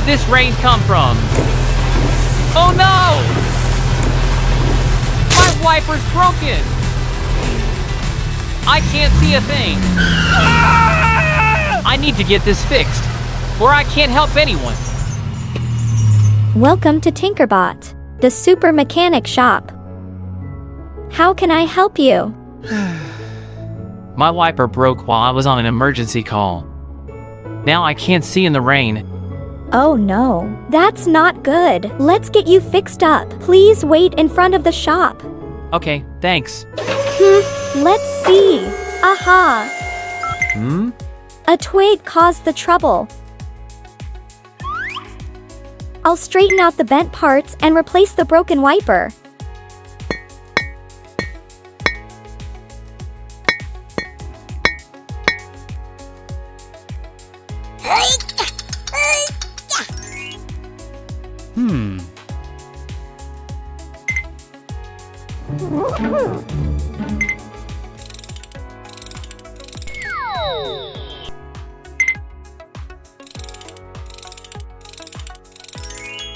this rain come from? Oh no! My wiper's broken! I can't see a thing. I need to get this fixed, or I can't help anyone. Welcome to Tinkerbot, the super mechanic shop. How can I help you? My wiper broke while I was on an emergency call. Now I can't see in the rain. Oh no, that's not good. Let's get you fixed up. Please wait in front of the shop. Okay, thanks. Let's see. Aha! A twig caused the trouble. I'll straighten out the bent parts and replace the broken wiper.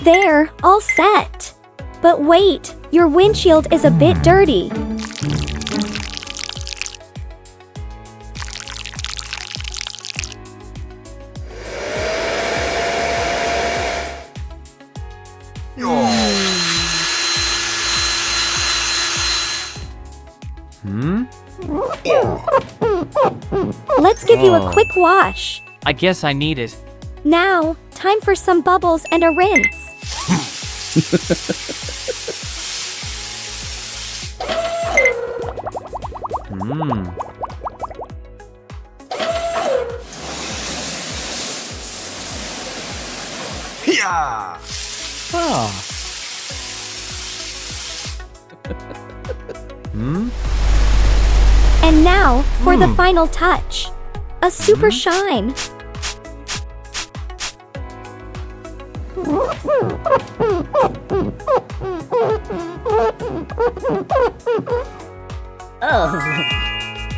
There, all set. But wait, your windshield is a bit dirty. Let's give you a quick wash. I guess I need it. Now, time for some bubbles and a rinse. Yeah. And now, for the final touch. A super shine.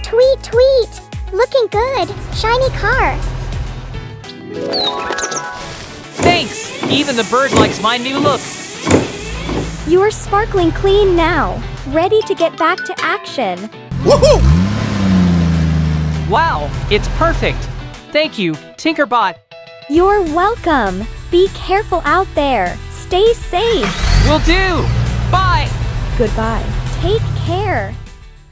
Tweet, tweet! Looking good. Shiny car. Thanks! Even the bird likes my new look. You're sparkling clean now. Ready to get back to action. Woohoo! Wow, it's perfect. Thank you, Tinkerbot. You're welcome. Be careful out there. Stay safe. Will do. Bye. Goodbye. Take care.